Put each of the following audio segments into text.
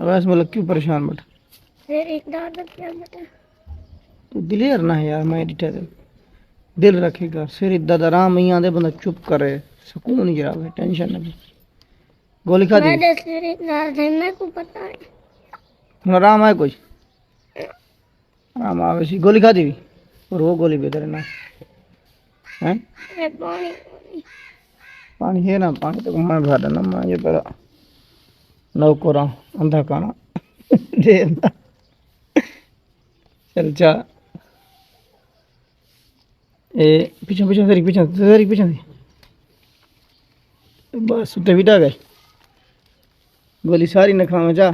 वैसे मतलब क्यों परेशान बेटा? फिर एक दादा क्या बेटा तू दिलेर ना है यार, मैं डिठा दे दिल रखेगा सिर इदा आराम ही आंदे, बंदा चुप करे सुकून ही जरा टेंशन ना ले। गोली खा दी मैं दस फिर एक दादा मेरे को पता है हूँ आराम आए कोई आराम आवे सी गोली खा दी भी और वो गोली बेहतर है ना है मैं पानी पानी है ना पानी तो मैं भर देना मैं ये तेरा नौकरा अंधा काना दे अंधा चल जा ए पीछे पीछे तेरी पीछे से बस उते बिठा गए गोली सारी न खावे जा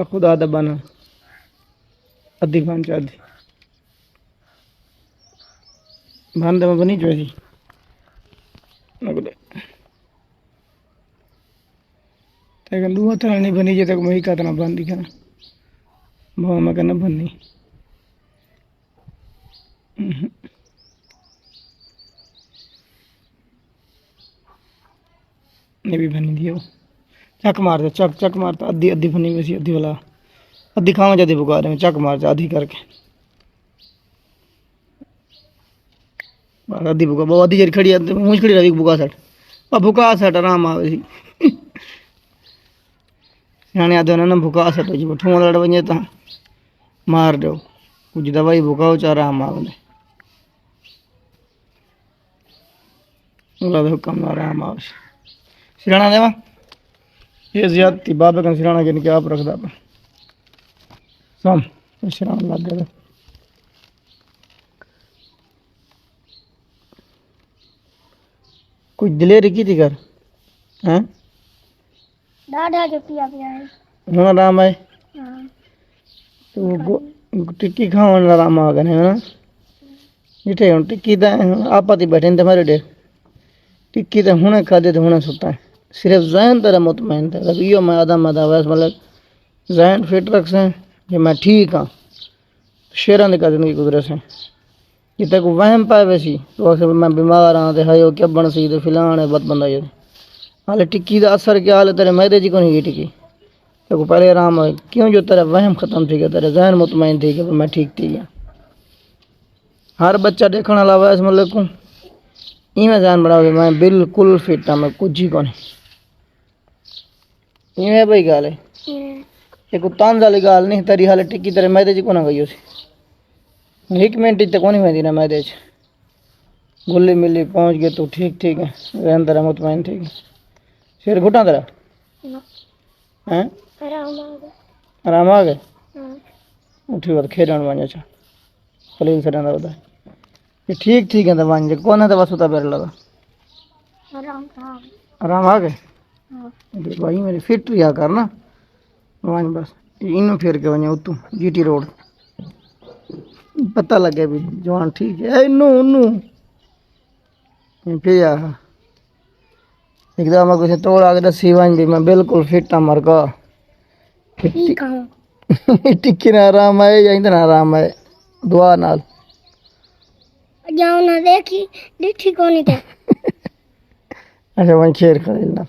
खुदा दबाना अद्धी पांच आधी भांडे में बनी जो सी नगले तेरे लुआ तरह नहीं बनी जे तक वही का तना बंद दिखा भाव में कहना बननी ये भी बनी दियो चक मार दे चक मारता अद्धी अद्धी बनी वैसी अद्धी वाला अद्धी खावा जाती बुका रहे चक मार जा आधी करके अद्धी बुका बहुत अद्धी जरी खड़ी मुझ खड़ी रही बुका सट बुका सट आराम आवे सी सियाने आदे ना बुका सट जी ठूं लड़ वने ता मार दो कुछ दवाई बुकाओ च आराम आवे अल्लाह हुक्म आराम आवे सिराना देवा ये ज्यादती बाबे का सिराना के आप रखदा पर सम सिराना लग गया कुछ दिलेरी की थी कर हैं दादा जो पिया पिया है हूँ आराम है हाँ तो टिक्की खावन आराम आ गए है ना जिठे हूँ टिक्की तो आप ही बैठे थे मेरे डे टिक्की तो हुने खादे तो हुने सुता है सिर्फ जहन तेरा मुतमैन था यो मैं आधा मदा वैस मतलब जहन फिट रख से कि मैं ठीक हाँ शेरां दे कदम की कुदरत से जितने को वहम पाए वैसी तो अक्सर मैं बीमार हाँ तो हायो क्या बन सी तो फिलहाल है बद बंदा ये हाले टिक्की का असर क्या हाल तेरे मैदे जी को नहीं गई टिक्की तो पहले आराम है क्यों जो तेरा वहम खत्म थी गया तेरे जहन मुतमैन थी कि मैं ठीक थी गया हर बच्चा देखने वाला वैस मतलब को इवें जहन बनाओ मैं बिल्कुल फिट हाँ मैं कुछ ही को नहीं इवें भाई गाल है एक तांज वाली गाल नहीं तेरी हाले टिक्की तेरे मैदे जी को ना गई उसी एक मिनट तक नहीं मैं ना मैदे गुल्ली मिली पहुंच गए तो ठीक है रहन तेरा मुतमैन ठीक है सिर घुटा तेरा हैं आराम आ गए उठी बात खेलन बन जा खलील से रहना बता ये ठीक है तो बन जा कौन है तो बस उता पैर लगा आराम आ गए भाई मेरी फिट रिया कर ना वन बस इनू फिर के वने उतू जीटी रोड पता लगे भी जवान ठीक है इनू उनू फिर एकदम कुछ तोड़ आ गया दसी वन भी मैं बिल्कुल फिट हाँ मर का टिक्की ना आराम आए या इधर आराम आए दुआ नाल जाओ ना देखी देखी कौन थे अच्छा वहीं शेर खलील ना